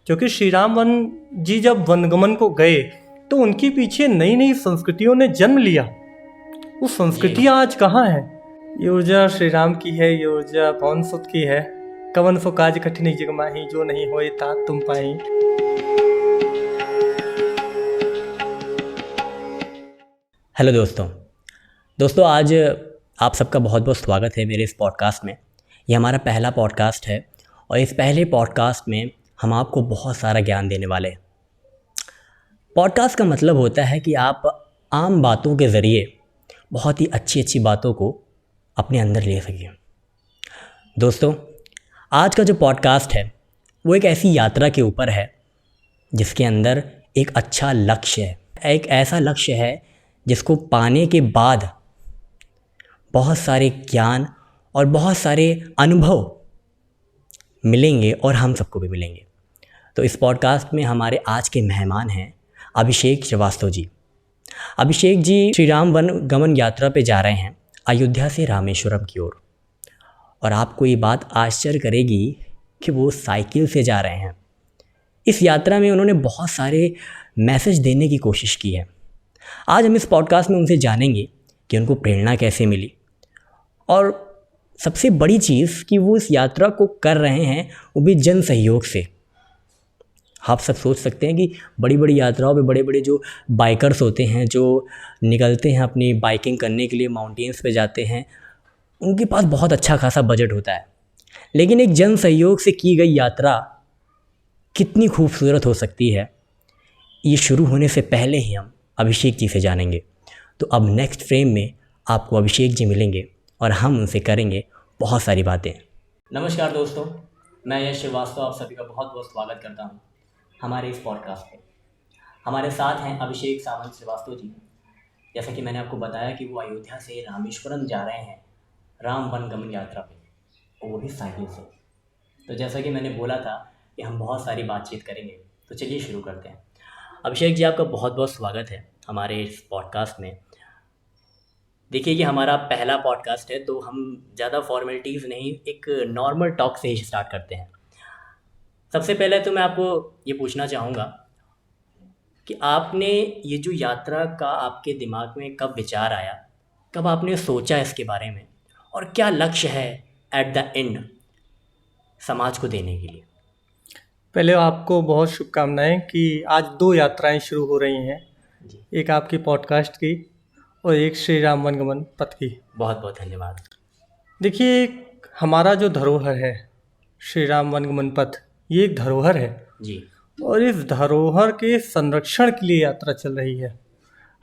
क्योंकि श्री राम वन जी जब वनगमन को गए तो उनके पीछे नई नई संस्कृतियों ने जन्म लिया। वो संस्कृतियाँ आज कहाँ हैं? ये ऊर्जा श्री राम की है, ये ऊर्जा पवन सुत की है। कवन सो काज कठिन जग माही, जो नहीं होए तात तुम पाई। हेलो दोस्तों आज आप सबका बहुत बहुत स्वागत है मेरे इस पॉडकास्ट में। ये हमारा पहला पॉडकास्ट है और इस पहले पॉडकास्ट में हम आपको बहुत सारा ज्ञान देने वाले हैं। पॉडकास्ट का मतलब होता है कि आप आम बातों के ज़रिए बहुत ही अच्छी अच्छी बातों को अपने अंदर ले सकें। दोस्तों, आज का जो पॉडकास्ट है वो एक ऐसी यात्रा के ऊपर है जिसके अंदर एक अच्छा लक्ष्य है, एक ऐसा लक्ष्य है जिसको पाने के बाद बहुत सारे ज्ञान और बहुत सारे अनुभव मिलेंगे और हम सबको भी मिलेंगे। तो इस पॉडकास्ट में हमारे आज के मेहमान हैं अभिषेक श्रीवास्तव जी। अभिषेक जी श्री राम वन गमन यात्रा पे जा रहे हैं अयोध्या से रामेश्वरम की ओर। और आपको ये बात आश्चर्य करेगी कि वो साइकिल से जा रहे हैं। इस यात्रा में उन्होंने बहुत सारे मैसेज देने की कोशिश की है। आज हम इस पॉडकास्ट में उनसे जानेंगे कि उनको प्रेरणा कैसे मिली और सबसे बड़ी चीज़ कि वो इस यात्रा को कर रहे हैं वो भी जन सहयोग से। आप सब सोच सकते हैं कि बड़ी बड़ी यात्राओं पे बड़े बड़े जो बाइकर्स होते हैं, जो निकलते हैं अपनी बाइकिंग करने के लिए, माउंटेन्स पे जाते हैं, उनके पास बहुत अच्छा खासा बजट होता है। लेकिन एक जन सहयोग से की गई यात्रा कितनी खूबसूरत हो सकती है, ये शुरू होने से पहले ही हम अभिषेक जी से जानेंगे। तो अब नेक्स्ट फ्रेम में आपको अभिषेक जी मिलेंगे और हम उनसे करेंगे बहुत सारी बातें। नमस्कार दोस्तों, मैं यश श्रीवास्तव आप सभी का बहुत बहुत स्वागत करता हूं हमारे इस पॉडकास्ट पे। हमारे साथ हैं अभिषेक सावंत श्रीवास्तव जी। जैसा कि मैंने आपको बताया कि वो अयोध्या से रामेश्वरम जा रहे हैं राम वन गमन यात्रा पे, और वो भी साइकिल से। तो जैसा कि मैंने बोला था कि हम बहुत सारी बातचीत करेंगे, तो चलिए शुरू करते हैं। अभिषेक जी, आपका बहुत बहुत स्वागत है हमारे इस पॉडकास्ट में। देखिए, ये हमारा पहला पॉडकास्ट है तो हम ज़्यादा फॉर्मेलिटीज़ नहीं, एक नॉर्मल टॉक से ही स्टार्ट करते हैं। सबसे पहले तो मैं आपको ये पूछना चाहूँगा कि आपने ये जो यात्रा का आपके दिमाग में कब विचार आया, कब आपने सोचा इसके बारे में, और क्या लक्ष्य है एट द एंड समाज को देने के लिए? पहले आपको बहुत शुभकामनाएं कि आज 2 यात्राएं शुरू हो रही हैं जी, एक आपकी पॉडकास्ट की और एक श्री राम वनगमन पथ की। बहुत बहुत धन्यवाद। देखिए, हमारा जो धरोहर है श्री राम वनगमन पथ, ये एक धरोहर है जी और इस धरोहर के संरक्षण के लिए यात्रा चल रही है।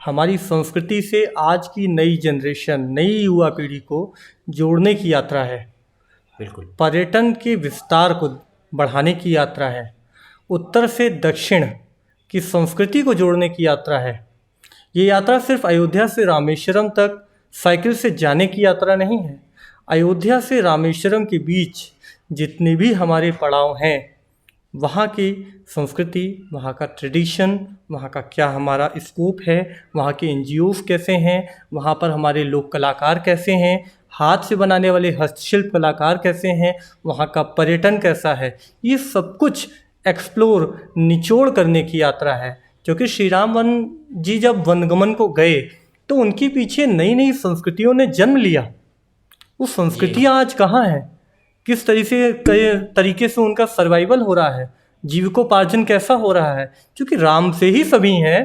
हमारी संस्कृति से आज की नई जनरेशन, नई युवा पीढ़ी को जोड़ने की यात्रा है। बिल्कुल। पर्यटन के विस्तार को बढ़ाने की यात्रा है। उत्तर से दक्षिण की संस्कृति को जोड़ने की यात्रा है। ये यात्रा सिर्फ अयोध्या से रामेश्वरम तक साइकिल से जाने की यात्रा नहीं है। अयोध्या से रामेश्वरम के बीच जितने भी हमारे पड़ाव हैं, वहाँ की संस्कृति, वहाँ का ट्रेडिशन, वहाँ का क्या हमारा स्कोप है, वहाँ के एनजीओज कैसे हैं, वहाँ पर हमारे लोक कलाकार कैसे हैं, हाथ से बनाने वाले हस्तशिल्प कलाकार कैसे हैं, वहाँ का पर्यटन कैसा है, ये सब कुछ एक्सप्लोर, निचोड़ करने की यात्रा है। क्योंकि श्री राम वन जी जब वनगमन को गए तो उनके पीछे नई नई संस्कृतियों ने जन्म लिया। वो संस्कृतियाँ आज कहाँ हैं? किस तरीके से उनका सर्वाइवल हो रहा है, जीविकोपार्जन कैसा हो रहा है? क्योंकि राम से ही सभी हैं,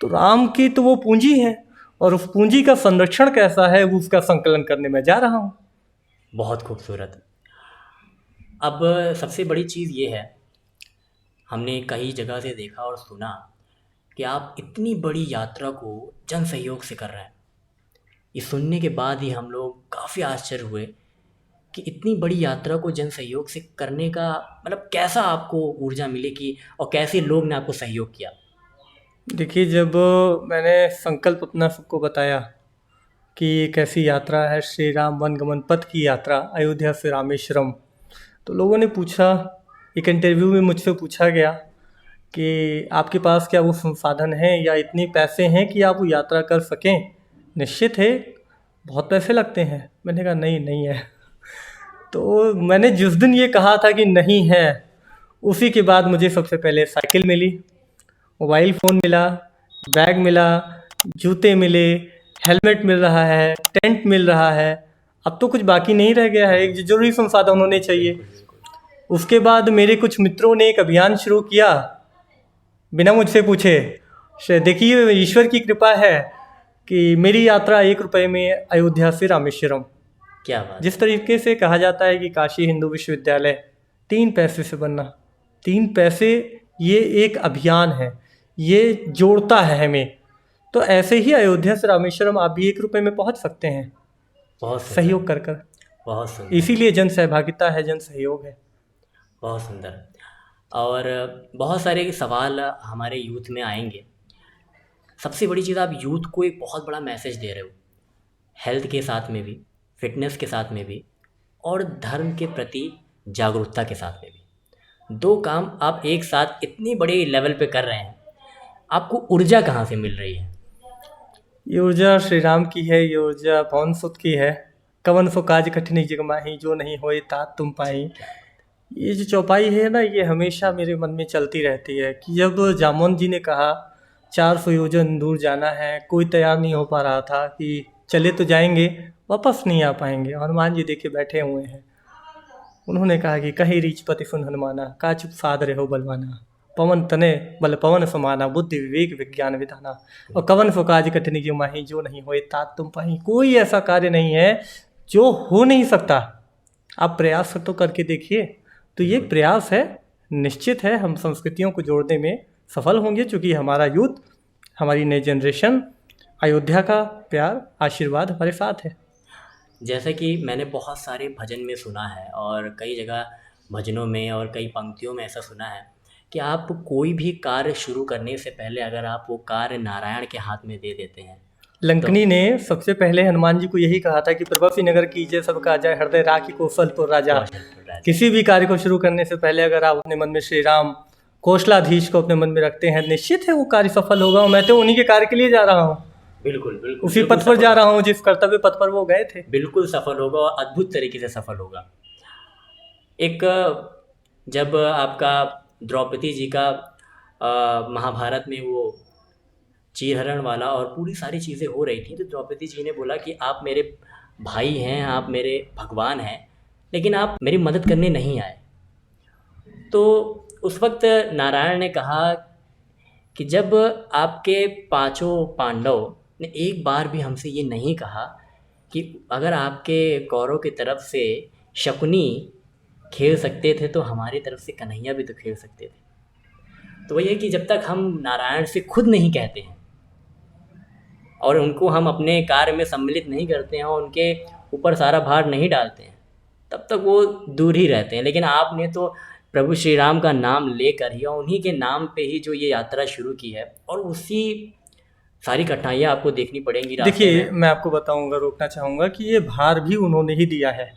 तो राम की तो वो पूंजी है और उस पूंजी का संरक्षण कैसा है, वो उसका संकलन करने में जा रहा हूँ। बहुत खूबसूरत। अब सबसे बड़ी चीज़ ये है, हमने कई जगह से देखा और सुना कि आप इतनी बड़ी यात्रा को जन सहयोग से कर रहे हैं। ये सुनने के बाद ही हम लोग काफ़ी आश्चर्य हुए कि इतनी बड़ी यात्रा को जन सहयोग से करने का मतलब कैसा आपको ऊर्जा मिली कि, और कैसे लोग ने आपको सहयोग किया? देखिए, जब मैंने संकल्प अपना सबको बताया कि एक ऐसी यात्रा है श्री राम वनगमन पथ की यात्रा अयोध्या से रामेश्वरम, तो लोगों ने पूछा, एक इंटरव्यू में मुझसे पूछा गया कि आपके पास क्या वो संसाधन हैं या इतने पैसे हैं कि आप वो यात्रा कर सकें? निश्चित है, बहुत पैसे लगते हैं। मैंने कहा नहीं है। तो मैंने जिस दिन ये कहा था कि नहीं है, उसी के बाद मुझे सबसे पहले साइकिल मिली, मोबाइल फ़ोन मिला, बैग मिला, जूते मिले, हेलमेट मिल रहा है, टेंट मिल रहा है। अब तो कुछ बाकी नहीं रह गया है, एक ज़रूरी संसाधन होने चाहिए। उसके बाद मेरे कुछ मित्रों ने एक अभियान शुरू किया बिना मुझसे पूछे। देखिए, ईश्वर की कृपा है कि मेरी यात्रा 1 रुपये में अयोध्या से रामेश्वरम। क्या बात। जिस तरीके से कहा जाता है कि काशी हिंदू विश्वविद्यालय 3 पैसे से बनना, 3 पैसे ये एक अभियान है, ये जोड़ता है हमें। तो ऐसे ही अयोध्या से रामेश्वरम आप भी 1 रुपये में पहुंच सकते हैं, बहुत सुंदर, सहयोग कर कर। बहुत सुंदर, इसीलिए जन सहभागिता है, जन सहयोग है। बहुत सुंदर। और बहुत सारे सवाल हमारे यूथ में आएंगे। सबसे बड़ी चीज़, आप यूथ को एक बहुत बड़ा मैसेज दे रहे हो, हेल्थ के साथ में भी, फिटनेस के साथ में भी, और धर्म के प्रति जागरूकता के साथ में भी। 2 काम आप एक साथ इतनी बड़े लेवल पे कर रहे हैं। आपको ऊर्जा कहाँ से मिल रही है? ये ऊर्जा श्री राम की है, ये ऊर्जा पवन सुत की है। कवन सो काज कठिन जग माही, जो नहीं होए तात तुम पाई। ये जो चौपाई है ना, ये हमेशा मेरे मन में चलती रहती है कि जब जामोन जी ने कहा 400 योजन दूर जाना है, कोई तैयार नहीं हो पा रहा था कि चले तो जाएंगे, वापस नहीं आ पाएंगे। हनुमान जी देखे बैठे हुए हैं, उन्होंने कहा कि कहीं रीचपति सुन हनुमाना, का चुप साध रहे हो बलवाना। पवन तने बल पवन समाना, बुद्धि विवेक विज्ञान विधाना। और कवन सो काज कठिन जो माही, जो नहीं होए तात तुम पाही। कोई ऐसा कार्य नहीं है जो हो नहीं सकता, आप प्रयास तो करके देखिए। तो ये प्रयास है, निश्चित है हम संस्कृतियों को जोड़ने में सफल होंगे, क्योंकि हमारा यूथ, हमारी नई जनरेशन, अयोध्या का प्यार, आशीर्वाद हमारे साथ है। जैसे कि मैंने बहुत सारे भजन में सुना है, और कई जगह भजनों में और कई पंक्तियों में ऐसा सुना है कि आप कोई भी कार्य शुरू करने से पहले अगर आप वो कार्य नारायण के हाथ में दे देते हैं। लंकनी ने सबसे पहले हनुमान जी को यही कहा था कि प्रभु नगर कीजिए सब काजा, हृदय राखी कौशलपुर राजा। किसी भी कार्य को शुरू करने से पहले अगर आप अपने मन में श्री राम कौशलाधीश को अपने मन में रखते हैं, निश्चित है वो कार्य सफल होगा। और मैं तो उन्हीं के कार्य के लिए जा रहा हूँ, बिल्कुल बिल्कुल उसी पथ पर जा रहा हूँ जिस कर्तव्य पथ पर वो गए थे। बिल्कुल सफल होगा, और अद्भुत तरीके से सफल होगा। एक जब आपका द्रौपदी जी का महाभारत में वो चीरहरण वाला और पूरी सारी चीज़ें हो रही थी, तो द्रौपदी जी ने बोला कि आप मेरे भाई हैं, आप मेरे भगवान हैं, लेकिन आप मेरी मदद करने नहीं आए। तो उस वक्त नारायण ने कहा कि जब आपके 5 पांडव ने एक बार भी हमसे ये नहीं कहा कि अगर आपके कौरव की तरफ से शकुनी खेल सकते थे तो हमारी तरफ से कन्हैया भी तो खेल सकते थे। तो वही है कि जब तक हम नारायण से खुद नहीं कहते हैं और उनको हम अपने कार्य में सम्मिलित नहीं करते हैं और उनके ऊपर सारा भार नहीं डालते हैं, तब तक वो दूर ही रहते हैं। लेकिन आपने तो प्रभु श्री राम का नाम लेकर ही और उन्हीं के नाम पे ही जो ये यात्रा शुरू की है, और उसी सारी कठिनाइयाँ आपको देखनी पड़ेंगी। देखिए, मैं आपको बताऊंगा, रोकना चाहूँगा कि ये भार भी उन्होंने ही दिया है।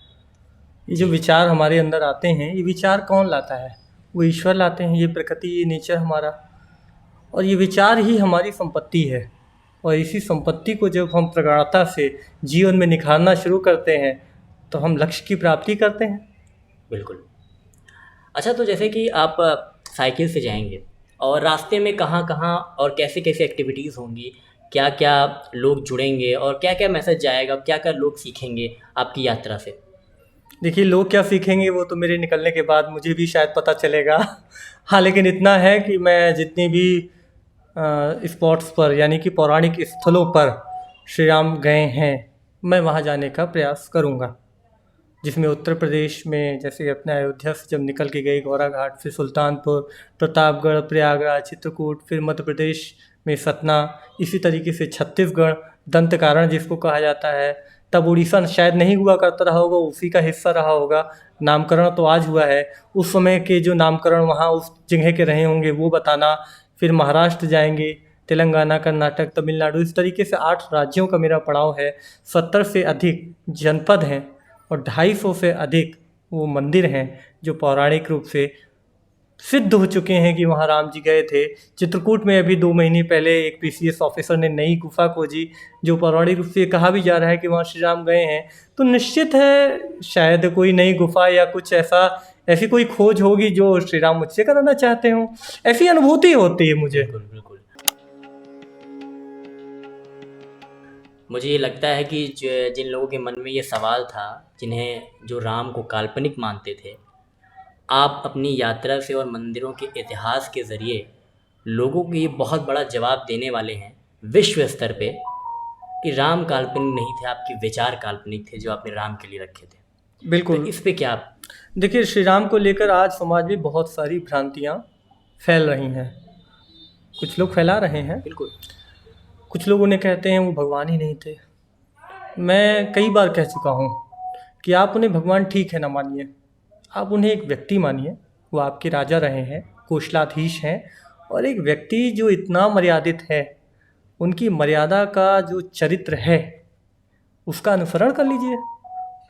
ये जो विचार हमारे अंदर आते हैं, ये विचार कौन लाता है? वो ईश्वर लाते हैं। ये प्रकृति, ये नेचर हमारा, और ये विचार ही हमारी संपत्ति है। और इसी संपत्ति को जब हम प्रगाढ़ता से जीवन में निखारना शुरू करते हैं तो हम लक्ष्य की प्राप्ति करते हैं। बिल्कुल। अच्छा, तो जैसे कि आप साइकिल से जाएंगे और रास्ते में कहाँ कहाँ और कैसे कैसे एक्टिविटीज़ होंगी, क्या क्या लोग जुड़ेंगे और क्या क्या मैसेज जाएगा, क्या क्या लोग सीखेंगे आपकी यात्रा से? देखिए, लोग क्या सीखेंगे वो तो मेरे निकलने के बाद मुझे भी शायद पता चलेगा। हाँ, लेकिन इतना है कि मैं जितनी भी स्पॉट्स पर, यानी कि पौराणिक स्थलों पर श्री राम गए हैं, मैं वहाँ जाने का प्रयास करूँगा। जिसमें उत्तर प्रदेश में जैसे अपने अयोध्या से जब निकल के गई गौरा घाट, फिर सुल्तानपुर, प्रतापगढ़, प्रयागराज, चित्रकूट, फिर मध्य प्रदेश में सतना, इसी तरीके से छत्तीसगढ़, दंतकारण जिसको कहा जाता है। तब उड़ीसा शायद नहीं हुआ करता रहा होगा, उसी का हिस्सा रहा होगा। नामकरण तो आज हुआ है, उस समय के जो नामकरण वहाँ उस जगह के रहे होंगे वो बताना। फिर महाराष्ट्र जाएंगे, तेलंगाना, कर्नाटक, तमिलनाडु, इस तरीके से 8 राज्यों का मेरा पड़ाव है। 70 से अधिक जनपद हैं और 250 से अधिक वो मंदिर हैं जो पौराणिक रूप से सिद्ध हो चुके हैं कि वहाँ राम जी गए थे। चित्रकूट में अभी 2 महीने पहले एक PCS ऑफिसर ने नई गुफा खोजी, जो पौराणिक रूप से कहा भी जा रहा है कि वहाँ श्री राम गए हैं। तो निश्चित है शायद कोई नई गुफा या कुछ ऐसा ऐसी कोई खोज होगी जो श्री राम मुझसे कराना चाहते हो, ऐसी अनुभूति होती है मुझे। बिल्कुल बिल्कुल। मुझे ये लगता है कि जिन लोगों के मन में ये सवाल था, जिन्हें जो राम को काल्पनिक मानते थे, आप अपनी यात्रा से और मंदिरों के इतिहास के ज़रिए लोगों को ये बहुत बड़ा जवाब देने वाले हैं विश्व स्तर पे कि राम काल्पनिक नहीं थे, आपके विचार काल्पनिक थे जो आपने राम के लिए रखे थे। तो बिल्कुल। इस पे क्या आप देखिए, श्री राम को लेकर आज समाज में बहुत सारी भ्रांतियाँ फैल रही हैं, कुछ लोग फैला रहे हैं। बिल्कुल कुछ लोग उन्हें कहते हैं वो भगवान ही नहीं थे। मैं कई बार कह चुका हूँ कि आप उन्हें भगवान ठीक है ना मानिए, आप उन्हें एक व्यक्ति मानिए। वो आपके राजा रहे हैं, कोशलाधीश हैं, और एक व्यक्ति जो इतना मर्यादित है, उनकी मर्यादा का जो चरित्र है उसका अनुसरण कर लीजिए।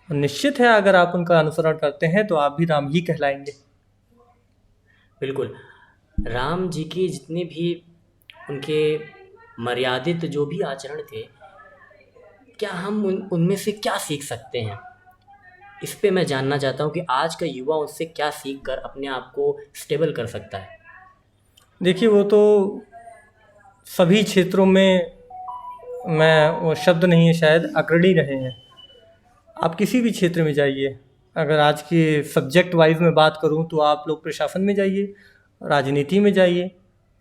और निश्चित है अगर आप उनका अनुसरण करते हैं तो आप भी राम ही कहलाएंगे। बिल्कुल। राम जी की जितने भी उनके मर्यादित जो भी आचरण थे, क्या हम उनमें से क्या सीख सकते हैं? इस पे मैं जानना चाहता हूँ कि आज का युवा उससे क्या सीख कर अपने आप को स्टेबल कर सकता है। देखिए, वो तो सभी क्षेत्रों में, मैं वो शब्द नहीं है शायद, अग्रणी रहे हैं। आप किसी भी क्षेत्र में जाइए, अगर आज के सब्जेक्ट वाइज में बात करूं तो आप लोग प्रशासन में जाइए, राजनीति में जाइए,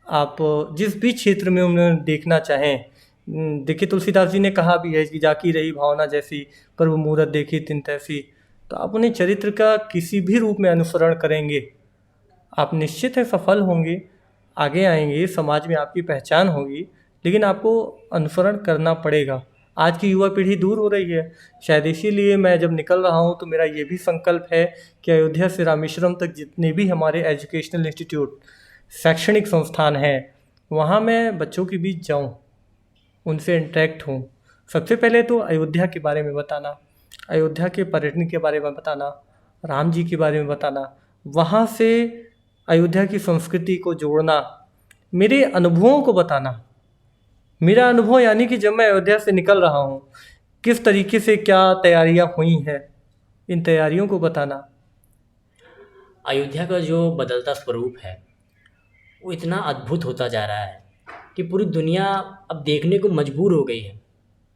आप जिस भी क्षेत्र में उन्हें देखना चाहें। देखिए, तुलसीदास जी ने कहा भी है कि जाकी रही भावना जैसी, प्रभु मूरत देखी तिन तैसी। तो आप उन्हें चरित्र का किसी भी रूप में अनुसरण करेंगे, आप निश्चित है सफल होंगे, आगे आएंगे, समाज में आपकी पहचान होगी। लेकिन आपको अनुसरण करना पड़ेगा। आज की युवा पीढ़ी दूर हो रही है, शायद इसीलिए मैं जब निकल रहा हूँ तो मेरा ये भी संकल्प है कि अयोध्या से रामेश्वरम तक जितने भी हमारे एजुकेशनल इंस्टीट्यूट, शैक्षणिक संस्थान हैं, वहाँ मैं बच्चों के बीच जाऊँ, उनसे इंटरेक्ट हूँ। सबसे पहले तो अयोध्या के बारे में बताना, अयोध्या के पर्यटन के बारे में बताना, राम जी के बारे में बताना, वहाँ से अयोध्या की संस्कृति को जोड़ना, मेरे अनुभवों को बताना। मेरा अनुभव यानी कि जब मैं अयोध्या से निकल रहा हूँ, किस तरीके से क्या तैयारियाँ हुई हैं, इन तैयारियों को बताना। अयोध्या का जो बदलता स्वरूप है वो इतना अद्भुत होता जा रहा है कि पूरी दुनिया अब देखने को मजबूर हो गई है।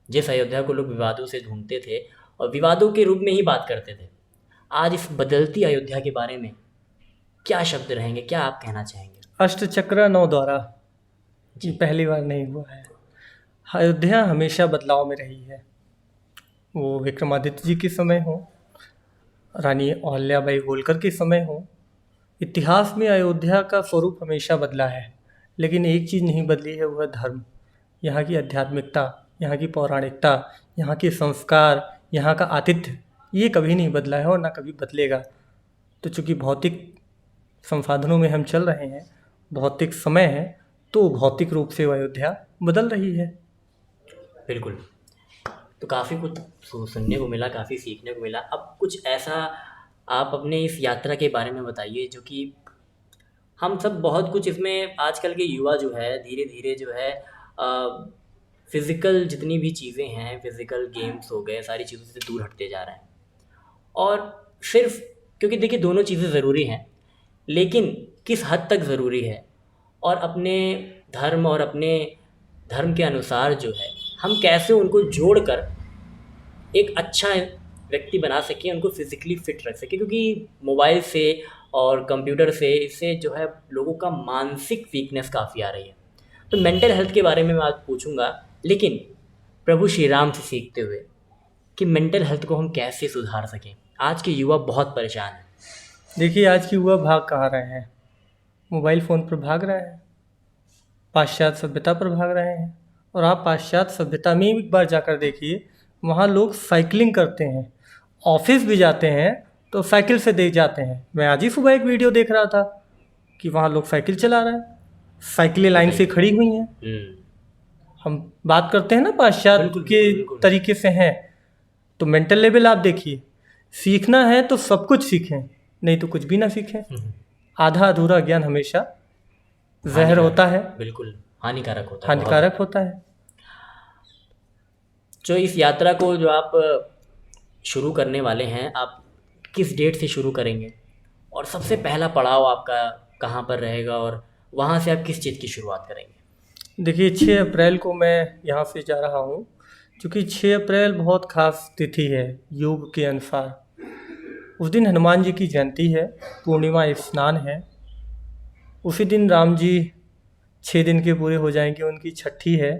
जिस अयोध्या को लोग विवादों से ढूंढते थे और विवादों के रूप में ही बात करते थे, आज इस बदलती अयोध्या के बारे में क्या शब्द रहेंगे, क्या आप कहना चाहेंगे? अष्टचक्र 9 द्वारा, ये पहली बार नहीं हुआ है। अयोध्या हमेशा बदलाव में रही है। वो विक्रमादित्य जी के समय हो, रानी अहल्याबाई होलकर के समय हो, इतिहास में अयोध्या का स्वरूप हमेशा बदला है। लेकिन एक चीज़ नहीं बदली है, वह धर्म। यहाँ की आध्यात्मिकता, यहाँ की पौराणिकता, यहाँ के संस्कार, यहाँ का आतिथ्य, ये कभी नहीं बदला है और ना कभी बदलेगा। तो चूँकि भौतिक संसाधनों में हम चल रहे हैं, भौतिक समय है, तो भौतिक रूप से अयोध्या बदल रही है। बिल्कुल। तो काफ़ी कुछ सुनने को मिला, काफ़ी सीखने को मिला। अब कुछ ऐसा आप अपने इस यात्रा के बारे में बताइए जो कि हम सब बहुत कुछ इसमें, आजकल के युवा जो है धीरे धीरे जो है फ़िज़िकल जितनी भी चीज़ें हैं, फ़िज़िकल गेम्स हो गए, सारी चीज़ों से दूर हटते जा रहे हैं। और सिर्फ क्योंकि देखिए दोनों चीज़ें ज़रूरी हैं, लेकिन किस हद तक ज़रूरी है, और अपने धर्म और अपने धर्म के अनुसार जो है हम कैसे उनको जोड़कर एक अच्छा व्यक्ति बना सकें, उनको फिज़िकली फिट रख सकें। क्योंकि मोबाइल से और कंप्यूटर से इससे जो है लोगों का मानसिक वीकनेस काफ़ी आ रही है। तो मेंटल हेल्थ के बारे में मैं आज पूछूंगा, लेकिन प्रभु श्री राम से सीखते हुए कि मेंटल हेल्थ को हम कैसे सुधार सकें। आज के युवा बहुत परेशान हैं। देखिए, आज की युवा भाग कहाँ रहे हैं? मोबाइल फ़ोन पर भाग रहे हैं, पाश्चात्य सभ्यता पर भाग रहे हैं। और आप पाश्चात्य सभ्यता में एक बार जाकर देखिए, वहाँ लोग साइकिलिंग करते हैं, ऑफिस भी जाते हैं तो साइकिल से दे जाते हैं। मैं आज ही सुबह एक वीडियो देख रहा था कि वहाँ लोग साइकिल चला रहे हैं, साइकिलें लाइन से खड़ी हुई हैं। हम बात करते हैं ना पाश्चात्य के तरीके से हैं, तो मेंटल लेवल आप देखिए। सीखना है तो सब कुछ सीखें, नहीं तो कुछ भी ना सीखें। आधा अधूरा ज्ञान हमेशा जहर होता है, बिल्कुल हानिकारक होता है, हानिकारक होता है। जो इस यात्रा को जो आप शुरू करने वाले हैं, आप किस डेट से शुरू करेंगे और सबसे पहला पड़ाव आपका कहाँ पर रहेगा और वहाँ से आप किस चीज़ की शुरुआत करेंगे? देखिए 6 अप्रैल को मैं यहाँ से जा रहा हूँ, क्योंकि 6 अप्रैल बहुत खास तिथि है योग के अनुसार। उस दिन हनुमान जी की जयंती है, पूर्णिमा स्नान है। उसी दिन राम जी 6 दिन के पूरे हो जाएंगे, उनकी छठी है।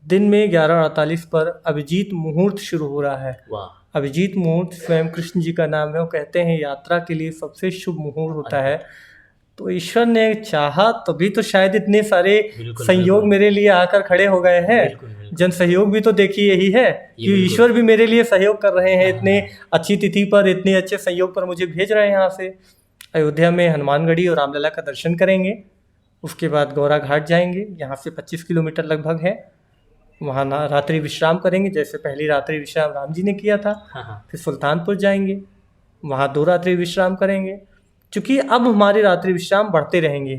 दिन में 11:48 पर अभिजीत मुहूर्त शुरू हो रहा है। वाह। अभिजीत मुहूर्त स्वयं कृष्ण जी का नाम है। वो कहते हैं यात्रा के लिए सबसे शुभ मुहूर्त होता है। तो ईश्वर ने चाहा तभी तो शायद इतने सारे बिल्कुल, संयोग बिल्कुल। मेरे लिए आकर खड़े हो गए हैं। बिल्कुल, बिल्कुल। जन सहयोग भी तो देखिए यही है कि बिल्कुल। ईश्वर भी मेरे लिए सहयोग कर रहे हैं। हाँ, इतने हाँ। अच्छी तिथि पर, इतने अच्छे संयोग पर मुझे भेज रहे हैं यहाँ से। अयोध्या में हनुमानगढ़ी और रामलला का दर्शन करेंगे। उसके बाद गौरा घाट जाएंगे, यहाँ से 25 किलोमीटर लगभग है। वहाँ रात्रि विश्राम करेंगे, जैसे पहली रात्रि विश्राम राम जी ने किया था। हाँ, हाँ। फिर सुल्तानपुर जाएंगे, वहाँ 2 रात्रि विश्राम करेंगे। क्योंकि अब हमारे रात्रि विश्राम बढ़ते रहेंगे,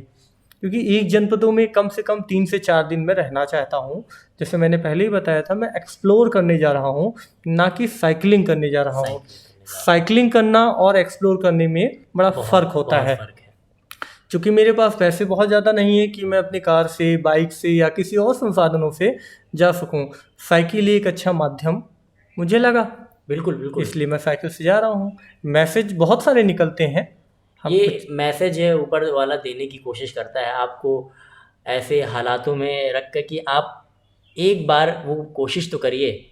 क्योंकि एक जनपदों में कम से कम 3 से 4 दिन में रहना चाहता हूँ। जैसे मैंने पहले ही बताया था, मैं एक्सप्लोर करने जा रहा हूँ, ना कि साइकिलिंग करने जा रहा हूँ। साइकिलिंग करना और एक्सप्लोर करने में बड़ा फ़र्क होता बहुत है। फ़र्क है। क्योंकि मेरे पास पैसे बहुत ज़्यादा नहीं है कि मैं अपनी कार से, बाइक से या किसी और संसाधनों से जा सकूं। साइकिल एक अच्छा माध्यम मुझे लगा, बिल्कुल, बिल्कुल। इसलिए मैं साइकिल से जा रहा हूँ। मैसेज बहुत सारे निकलते हैं। हम ये मैसेज है ऊपर वाला देने की कोशिश करता है आपको ऐसे हालातों में रख कर कि आप एक बार वो कोशिश तो करिए।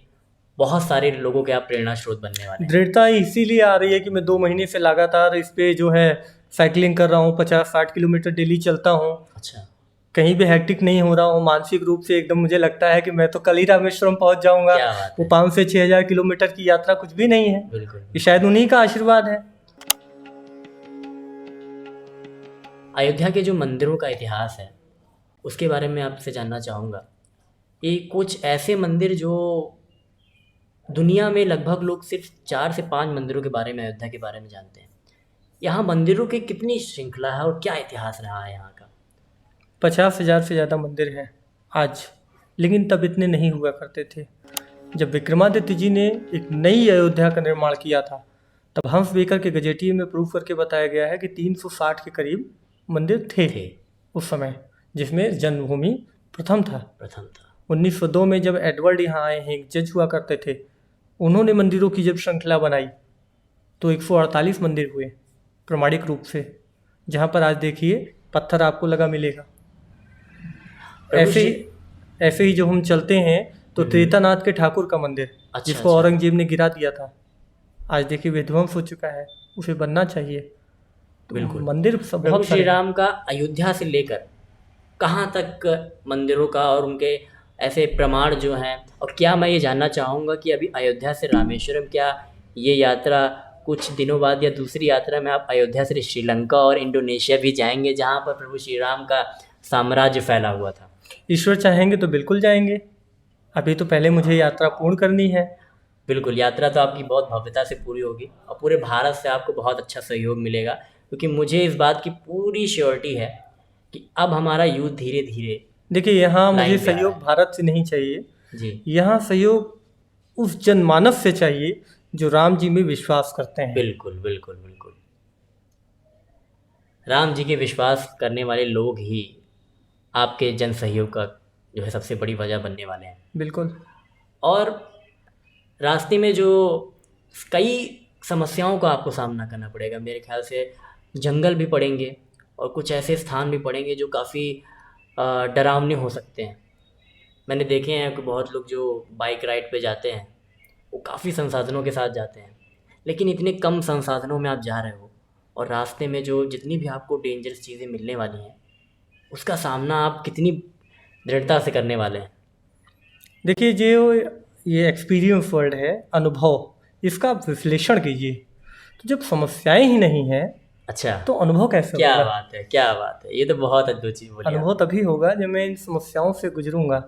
बहुत सारे लोगों के आप प्रेरणा स्रोत बनने वाले हैं। दृढ़ता इसीलिए आ रही है कि मैं 2 महीने से लगातार इस पे जो है साइकिलिंग कर रहा हूँ। 50-60 किलोमीटर डेली चलता हूँ। अच्छा। कहीं भी हैक्टिक नहीं हो रहा हूँ। मानसिक रूप से एकदम मुझे लगता है कि मैं तो कल ही रामेश्वरम पहुँच जाऊँगा। क्या बात वो है। 5 से 6 हज़ार किलोमीटर की यात्रा कुछ भी नहीं है। बिल्कुल। ये शायद उन्हीं का आशीर्वाद है। अयोध्या के जो मंदिरों का इतिहास है उसके बारे में आपसे जानना चाहूँगा। ये कुछ ऐसे मंदिर जो दुनिया में लगभग लोग सिर्फ 4 से 5 मंदिरों के बारे में, अयोध्या के बारे में जानते हैं। यहाँ मंदिरों की कितनी श्रृंखला है और क्या इतिहास रहा है यहाँ का? 50,000 से ज़्यादा मंदिर हैं आज, लेकिन तब इतने नहीं हुआ करते थे। जब विक्रमादित्य जी ने एक नई अयोध्या का निर्माण किया था, तब हंस बेकर के गजेटिये में प्रूफ करके बताया गया है कि 360 के करीब मंदिर थे उस समय, जिसमें जन्मभूमि प्रथम था। 1902 में जब एडवर्ड यहाँ आए हैं, एक जज हुआ करते थे, उन्होंने मंदिरों की जब श्रृंखला बनाई तो 148 मंदिर हुए प्रमाणिक रूप से, जहाँ पर आज देखिए पत्थर आपको लगा मिलेगा। ऐसे ही जब हम चलते हैं तो त्रेतानाथ के ठाकुर का मंदिर, जिसको औरंगजेब ने गिरा दिया था, आज देखिए विध्वंस हो चुका है। उसे बनना चाहिए। तो बिल्कुल। मंदिर सब प्रभु श्री राम का अयोध्या से लेकर कहाँ तक मंदिरों का और उनके ऐसे प्रमाण जो हैं, और क्या मैं ये जानना चाहूँगा कि अभी अयोध्या से रामेश्वरम, क्या ये यात्रा कुछ दिनों बाद या दूसरी यात्रा में आप अयोध्या से श्रीलंका और इंडोनेशिया भी जाएंगे, जहाँ पर प्रभु श्री राम का साम्राज्य फैला हुआ था? ईश्वर चाहेंगे तो बिल्कुल जाएंगे। अभी तो पहले मुझे यात्रा पूर्ण करनी है। बिल्कुल, यात्रा तो आपकी बहुत भव्यता से पूरी होगी और पूरे भारत से आपको बहुत अच्छा सहयोग मिलेगा, क्योंकि मुझे इस बात की पूरी श्योरिटी है कि अब हमारा युद्ध धीरे धीरे, देखिए यहाँ मुझे सहयोग भारत से नहीं चाहिए जी, यहाँ सहयोग उस जनमानस से चाहिए जो राम जी में विश्वास करते हैं। बिल्कुल बिल्कुल बिल्कुल। राम जी के विश्वास करने वाले लोग ही आपके जन सहयोग का जो है सबसे बड़ी वजह बनने वाले हैं। बिल्कुल। और रास्ते में जो कई समस्याओं का आपको सामना करना पड़ेगा, मेरे ख्याल से जंगल भी पड़ेंगे और कुछ ऐसे स्थान भी पड़ेंगे जो काफ़ी डरावने हो सकते हैं। मैंने देखे हैं कि बहुत लोग जो बाइक राइड पे जाते हैं वो काफ़ी संसाधनों के साथ जाते हैं, लेकिन इतने कम संसाधनों में आप जा रहे हो और रास्ते में जो जितनी भी आपको डेंजरस चीज़ें मिलने वाली हैं उसका सामना आप कितनी दृढ़ता से करने वाले हैं? देखिए जो ये एक्सपीरियंस वर्ड है, अनुभव, इसका आप विश्लेषण कीजिए। तो जब समस्याएं ही नहीं हैं, अच्छा, तो अनुभव कैसे होगा? क्या बात है, क्या बात है, ये तो बहुत अद्भुत चीज़ बोली। अनुभव तभी होगा जब मैं इन समस्याओं से गुजरूंगा।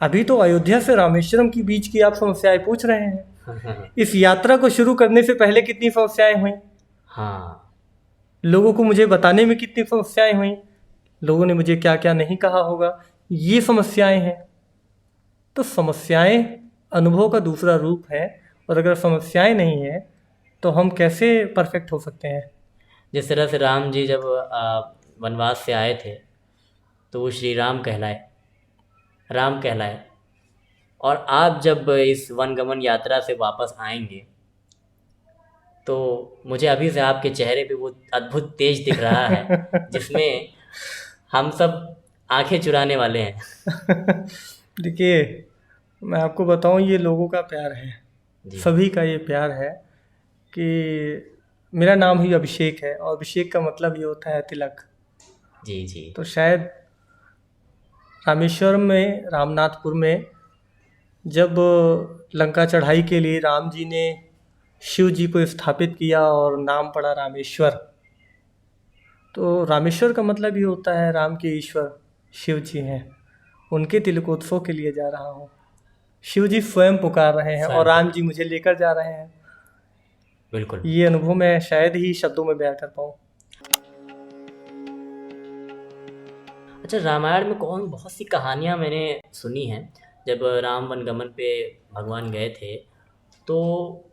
अभी तो अयोध्या से रामेश्वरम के बीच की आप समस्याएं पूछ रहे हैं। इस यात्रा को शुरू करने से पहले कितनी समस्याएं हुई, हाँ, लोगों को मुझे बताने में कितनी समस्याएं हुई, लोगों ने मुझे क्या क्या नहीं कहा होगा, ये समस्याएं हैं। तो समस्याएं अनुभव का दूसरा रूप है, और अगर समस्याएं नहीं हैं तो हम कैसे परफेक्ट हो सकते हैं? जिस तरह से राम जी जब वनवास से आए थे तो वो श्री राम कहलाए, राम कहलाए, और आप जब इस वनगमन यात्रा से वापस आएंगे तो मुझे अभी से आपके चेहरे पे वो अद्भुत तेज दिख रहा है जिसमें हम सब आंखें चुराने वाले हैं। देखिए, मैं आपको बताऊं, ये लोगों का प्यार है, जी सभी का ये प्यार है कि मेरा नाम ही अभिषेक है और अभिषेक का मतलब ये होता है तिलक। जी जी। तो शायद रामेश्वरम में, रामनाथपुर में जब लंका चढ़ाई के लिए राम जी ने शिव जी को स्थापित किया और नाम पड़ा रामेश्वर, तो रामेश्वर का मतलब ये होता है राम के ईश्वर शिव जी हैं, उनके तिलकोत्सव के लिए जा रहा हूँ। शिव जी स्वयं पुकार रहे हैं और राम जी मुझे लेकर जा रहे हैं। बिल्कुल। ये अनुभव मैं शायद ही शब्दों में बयां कर पाऊँ। अच्छा, रामायण में बहुत सी कहानियाँ मैंने सुनी हैं। जब राम वनगमन पे भगवान गए थे तो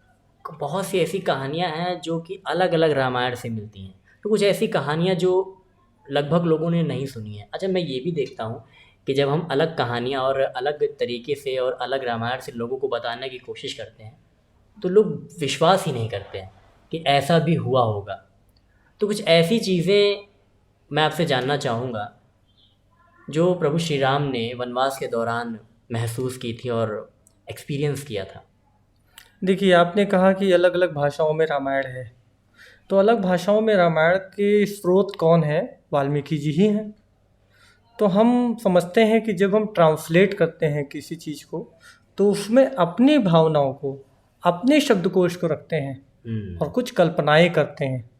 बहुत सी ऐसी कहानियाँ हैं जो कि अलग अलग रामायण से मिलती हैं, तो कुछ ऐसी कहानियाँ जो लगभग लोगों ने नहीं सुनी है। अच्छा, मैं ये भी देखता हूँ कि जब हम अलग कहानियाँ और अलग तरीके से और अलग रामायण से लोगों को बताने की कोशिश करते हैं तो लोग विश्वास ही नहीं करते हैं कि ऐसा भी हुआ होगा। तो कुछ ऐसी चीज़ें मैं आपसे जानना चाहूँगा जो प्रभु श्री राम ने वनवास के दौरान महसूस की थी और एक्सपीरियंस किया था। देखिए, आपने कहा कि अलग अलग भाषाओं में रामायण है, तो अलग भाषाओं में रामायण के स्रोत कौन है? वाल्मीकि जी ही हैं। तो हम समझते हैं कि जब हम ट्रांसलेट करते हैं किसी चीज़ को तो उसमें अपनी भावनाओं को, अपने शब्दकोश को रखते हैं और कुछ कल्पनाएं करते हैं।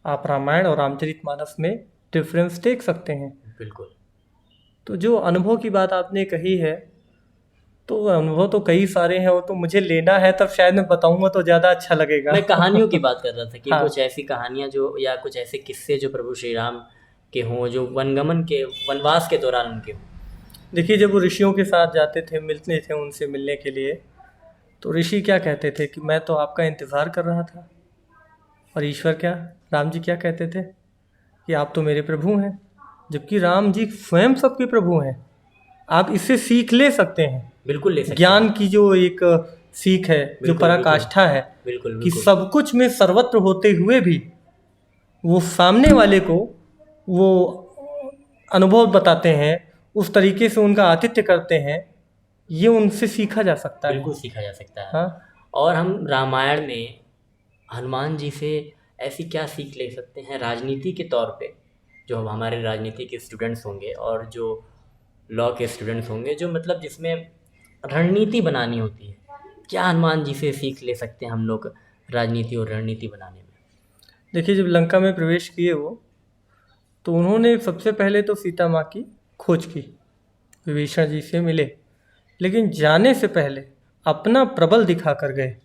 आप रामायण और रामचरितमानस में डिफरेंस देख सकते हैं। बिल्कुल। तो जो अनुभव की बात आपने कही है, तो अनुभव तो कई सारे हैं, वो तो मुझे लेना है, तब शायद मैं बताऊंगा तो ज़्यादा अच्छा लगेगा। मैं कहानियों की बात कर रहा था कि हाँ। कुछ ऐसी कहानियाँ जो, या कुछ ऐसे किस्से जो प्रभु श्री राम के हों, जो वनगमन के, वनवास के दौरान उनके हों। देखिए, जब वो ऋषियों के साथ जाते थे, मिलते थे उनसे मिलने के लिए, तो ऋषि क्या कहते थे कि मैं तो आपका इंतज़ार कर रहा था। और ईश्वर क्या, राम जी क्या कहते थे कि आप तो मेरे प्रभु हैं। जबकि राम जी स्वयं सबके प्रभु हैं। आप इससे सीख ले सकते हैं, बिल्कुल ले सकते ज्ञान की जो एक सीख है, जो बिल्कुल, पराकाष्ठा है, बिल्कुल कि बिल्कुल। सब कुछ में सर्वत्र होते हुए भी वो सामने वाले को वो अनुभव बताते हैं, उस तरीके से उनका आतिथ्य करते हैं, ये उनसे सीखा जा सकता है। बिल्कुल सीखा जा सकता है। हाँ। और हम रामायण में हनुमान जी से ऐसी क्या सीख ले सकते हैं राजनीति के तौर पे, जो हमारे राजनीति के स्टूडेंट्स होंगे और जो लॉ के स्टूडेंट्स होंगे, जो मतलब जिसमें रणनीति बनानी होती है, क्या हनुमान जी से सीख ले सकते हैं हम लोग राजनीति और रणनीति बनाने में? देखिए, जब लंका में प्रवेश किए वो, तो उन्होंने सबसे पहले तो सीता माँ की खोज की, विभीषण जी से मिले, लेकिन जाने से पहले अपना प्रबल दिखा कर गए।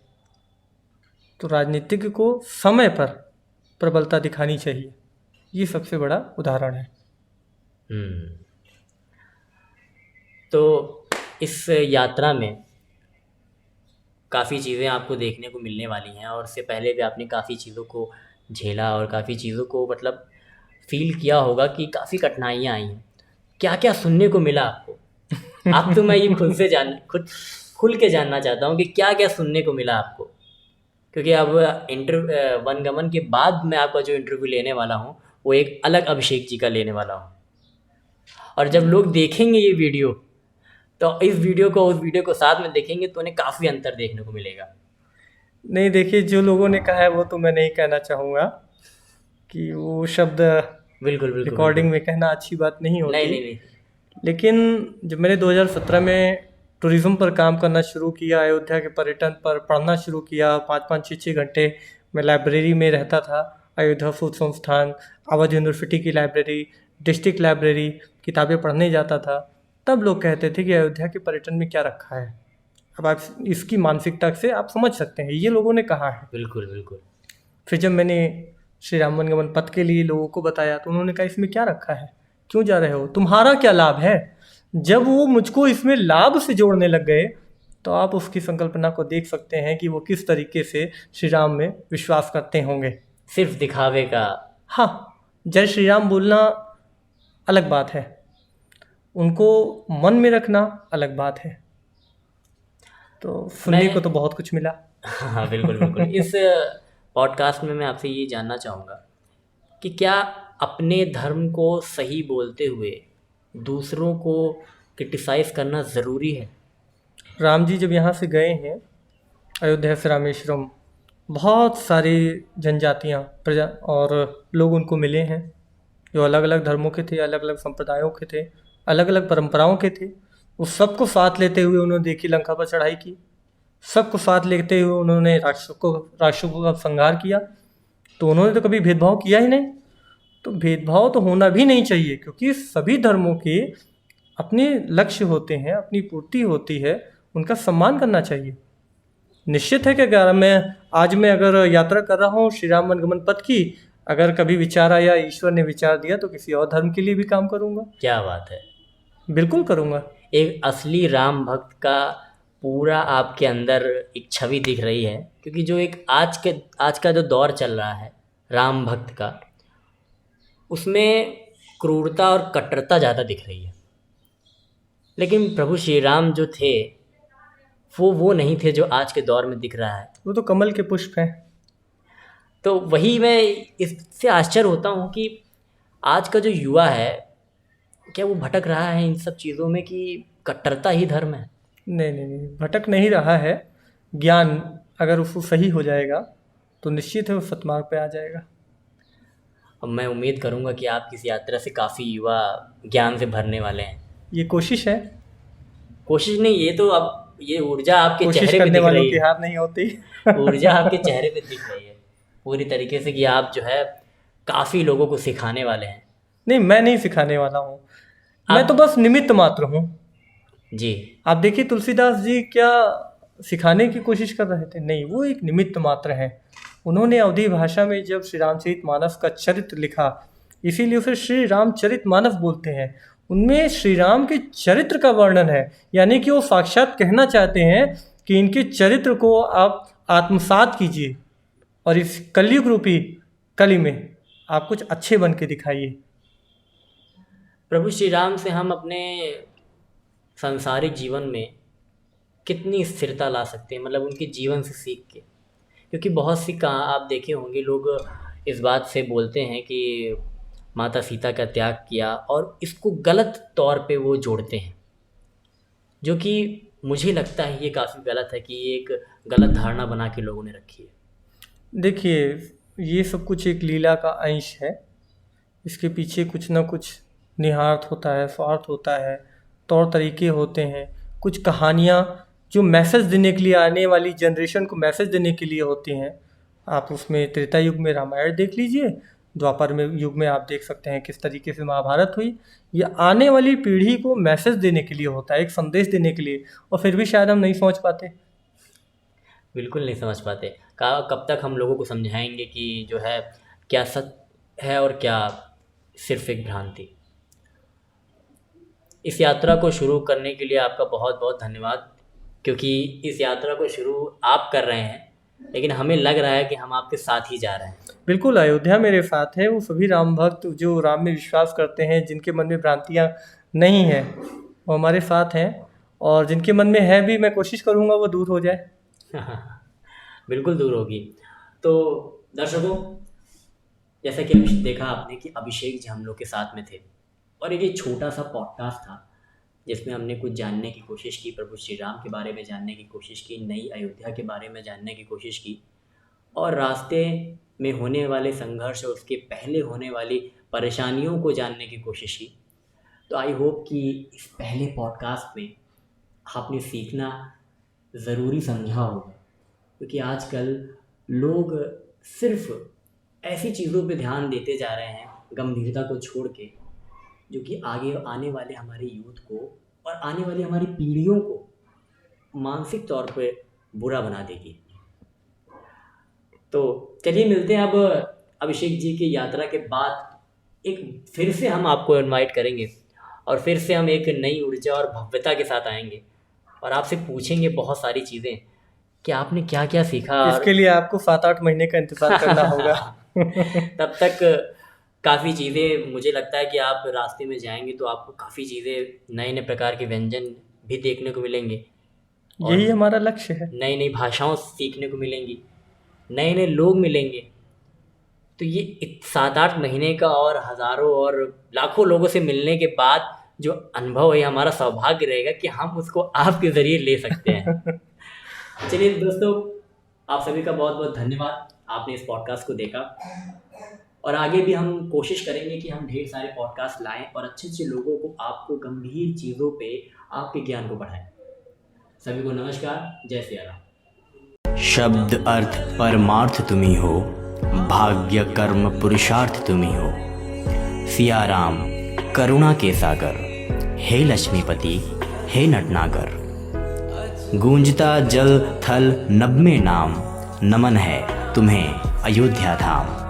तो राजनीतिज्ञ को समय पर प्रबलता दिखानी चाहिए, ये सबसे बड़ा उदाहरण है। तो इस यात्रा में काफ़ी चीज़ें आपको देखने को मिलने वाली हैं, और इससे पहले भी आपने काफ़ी चीज़ों को झेला और काफ़ी चीज़ों को मतलब फील किया होगा कि काफ़ी कठिनाइयाँ आई हैं। क्या क्या सुनने को मिला आपको? आप तो मैं ये खुद खुल के जानना चाहता हूँ कि क्या क्या सुनने को मिला आपको, क्योंकि अब वनगमन के बाद मैं आपका जो इंटरव्यू लेने वाला हूँ वो एक अलग अभिषेक जी का लेने वाला हूँ। और जब लोग देखेंगे ये वीडियो, तो इस वीडियो को उस वीडियो को साथ में देखेंगे तो उन्हें काफ़ी अंतर देखने को मिलेगा। नहीं, देखिए, जो लोगों ने कहा है वो तो मैं नहीं कहना चाहूँगा कि वो शब्द बिल्कुल बिल्कुल रिकॉर्डिंग में कहना अच्छी बात नहीं होती। नहीं। लेकिन जब मैंने 2017 में टूरिज़्म पर काम करना शुरू किया, अयोध्या के पर्यटन पर पढ़ना शुरू किया, 5-5, 6-6 घंटे मैं लाइब्रेरी में रहता था। अयोध्या फूड संस्थान, आवाज यूनिवर्सिटी की लाइब्रेरी, डिस्ट्रिक्ट लाइब्रेरी, किताबें पढ़ने जाता था। तब लोग कहते थे कि अयोध्या के पर्यटन में क्या रखा है। अब आप इसकी मानसिकता से आप समझ सकते हैं, ये लोगों ने कहा है। बिल्कुल बिल्कुल। फिर जब मैंने श्री राम वनगमन पथ के लिए लोगों को बताया तो उन्होंने कहा इसमें क्या रखा है, क्यों जा रहे हो, तुम्हारा क्या लाभ है। जब वो मुझको इसमें लाभ से जोड़ने लग गए तो आप उसकी संकल्पना को देख सकते हैं कि वो किस तरीके से श्री राम में विश्वास करते होंगे। सिर्फ दिखावे का। हाँ, जय श्री राम बोलना अलग बात है, उनको मन में रखना अलग बात है। तो सुनने मैं को तो बहुत कुछ मिला। हाँ बिल्कुल बिल्कुल। इस पॉडकास्ट में मैं आपसे ये जानना चाहूँगा कि क्या अपने धर्म को सही बोलते हुए दूसरों को क्रिटिसाइज़ करना ज़रूरी है? राम जी जब यहाँ से गए हैं अयोध्या से रामेश्वरम, बहुत सारी जनजातियाँ प्रजा और लोग उनको मिले हैं जो अलग अलग धर्मों के थे, अलग अलग संप्रदायों के थे, अलग अलग परंपराओं के थे। उस सबको साथ लेते हुए उन्होंने देखी लंका पर चढ़ाई की, सबको साथ लेते हुए उन्होंने राक्षसों का संहार किया। तो उन्होंने तो कभी भेदभाव किया ही नहीं। तो भेदभाव तो होना भी नहीं चाहिए, क्योंकि सभी धर्मों के अपने लक्ष्य होते हैं, अपनी पूर्ति होती है, उनका सम्मान करना चाहिए। निश्चित है कि अगर मैं अगर यात्रा कर रहा हूँ श्री राम वनगमन पथ की, अगर कभी विचार आया, ईश्वर ने विचार दिया, तो किसी और धर्म के लिए भी काम करूँगा। क्या बात है! बिल्कुल करूँगा। एक असली राम भक्त का पूरा आपके अंदर एक छवि दिख रही है, क्योंकि जो एक आज का जो दौर चल रहा है राम भक्त का, उसमें क्रूरता और कट्टरता ज़्यादा दिख रही है। लेकिन प्रभु श्री राम जो थे वो नहीं थे जो आज के दौर में दिख रहा है। वो तो कमल के पुष्प हैं। तो वही मैं इससे आश्चर्य होता हूँ कि आज का जो युवा है, क्या वो भटक रहा है इन सब चीज़ों में कि कट्टरता ही धर्म है? नहीं नहीं नहीं, भटक नहीं रहा है। ज्ञान अगर उसको सही हो जाएगा तो निश्चित है वो सतमार्ग पे आ जाएगा। अब मैं उम्मीद करूँगा कि आप इस यात्रा से काफ़ी युवा ज्ञान से भरने वाले हैं। ये कोशिश है। कोशिश नहीं, ये तो अब ये ऊर्जा आपके कोशिश चेहरे पे करने दिख वालों रही की है। हार नहीं होती। ऊर्जा आपके चेहरे पे दिख रही है पूरी तरीके से कि आप जो है काफ़ी लोगों को सिखाने वाले हैं। नहीं, मैं नहीं सिखाने वाला हूँ, मैं आप तो बस निमित्त मात्र हूँ। जी आप देखिए तुलसीदास जी क्या सिखाने की कोशिश कर रहे थे? नहीं, वो एक निमित्त मात्र हैं। उन्होंने अवधी भाषा में जब श्री रामचरितमानस का चरित्र लिखा, इसीलिए उसे श्री रामचरितमानस बोलते हैं। उनमें श्री राम के चरित्र का वर्णन है, यानी कि वो साक्षात कहना चाहते हैं कि इनके चरित्र को आप आत्मसात कीजिए और इस कलयुग रूपी कली में आप कुछ अच्छे बन के दिखाइए। प्रभु श्री राम से हम अपने सांसारिक जीवन में कितनी स्थिरता ला सकते हैं, मतलब उनके जीवन से सीख के? क्योंकि बहुत सी कहाँ आप देखे होंगे लोग इस बात से बोलते हैं कि माता सीता का त्याग किया, और इसको गलत तौर पे वो जोड़ते हैं, जो कि मुझे लगता है ये काफ़ी गलत है कि ये एक गलत धारणा बना के लोगों ने रखी है। देखिए, ये सब कुछ एक लीला का अंश है। इसके पीछे कुछ ना कुछ निहितार्थ होता है, स्वार्थ होता है, तौर तरीके होते हैं, कुछ कहानियाँ जो मैसेज देने के लिए, आने वाली जनरेशन को मैसेज देने के लिए होती हैं। आप उसमें त्रेता युग में रामायण देख लीजिए, द्वापर में युग में आप देख सकते हैं किस तरीके से महाभारत हुई। ये आने वाली पीढ़ी को मैसेज देने के लिए होता है, एक संदेश देने के लिए, और फिर भी शायद हम नहीं समझ पाते। बिल्कुल नहीं समझ पाते। कब तक हम लोगों को समझाएंगे कि जो है क्या सत्य है और क्या सिर्फ एक भ्रांति। इस यात्रा को शुरू करने के लिए आपका बहुत बहुत धन्यवाद, क्योंकि इस यात्रा को शुरू आप कर रहे हैं, लेकिन हमें लग रहा है कि हम आपके साथ ही जा रहे हैं। बिल्कुल, अयोध्या मेरे साथ है। वो सभी राम भक्त जो राम में विश्वास करते हैं, जिनके मन में भ्रांतियाँ नहीं हैं, वो हमारे साथ हैं, और जिनके मन में है भी, मैं कोशिश करूँगा वो दूर हो जाए। बिल्कुल दूर होगी। तो दर्शकों, जैसा कि देखा आपने कि अभिषेक जी हम लोग के साथ में थे, और एक छोटा सा पॉडकास्ट था जिसमें हमने कुछ जानने की कोशिश की, प्रभु श्री राम के बारे में जानने की कोशिश की, नई अयोध्या के बारे में जानने की कोशिश की, और रास्ते में होने वाले संघर्ष और उसके पहले होने वाली परेशानियों को जानने की कोशिश की। तो आई होप कि इस पहले पॉडकास्ट में आपने सीखना ज़रूरी समझा होगा, क्योंकि आजकल लोग सिर्फ ऐसी चीज़ों पे ध्यान देते जा रहे हैं गंभीरता को छोड़ के, जो कि आगे आने वाले हमारे यूथ को और आने वाली हमारी पीढ़ियों को मानसिक तौर पे बुरा बना देगी। तो चलिए मिलते हैं अब अभिषेक जी की यात्रा के बाद। एक फिर से हम आपको इनवाइट करेंगे और फिर से हम एक नई ऊर्जा और भव्यता के साथ आएंगे और आपसे पूछेंगे बहुत सारी चीज़ें कि आपने क्या क्या सीखा। इसके लिए आपको 7-8 महीने का इंतज़ार करना होगा। तब तक काफ़ी चीज़ें, मुझे लगता है कि आप रास्ते में जाएंगे तो आपको काफ़ी चीज़ें, नए नए प्रकार के व्यंजन भी देखने को मिलेंगे, यही हमारा लक्ष्य है। नई नई भाषाओं सीखने को मिलेंगी, नए नए लोग मिलेंगे। तो ये 7-8 महीने का और हज़ारों और लाखों लोगों से मिलने के बाद जो अनुभव है, हमारा सौभाग्य रहेगा कि हम उसको आपके ज़रिए ले सकते हैं। चलिए दोस्तों, आप सभी का बहुत बहुत धन्यवाद, आपने इस पॉडकास्ट को देखा। और आगे भी हम कोशिश करेंगे कि हम ढेर सारे पॉडकास्ट लाएं और अच्छे अच्छे लोगों को, आपको गंभीर चीज़ों पे आपके ज्ञान को बढ़ाएं। सभी को नमस्कार, जय सिया राम। शब्द अर्थ परमार्थ तुम्ही हो, भाग्य कर्म पुरुषार्थ तुम्ही हो। सिया राम करुणा के सागर, हे लक्ष्मीपति हे नटनागर। गूंजता जल थल नभ में नाम, नमन है तुम्हें अयोध्या धाम।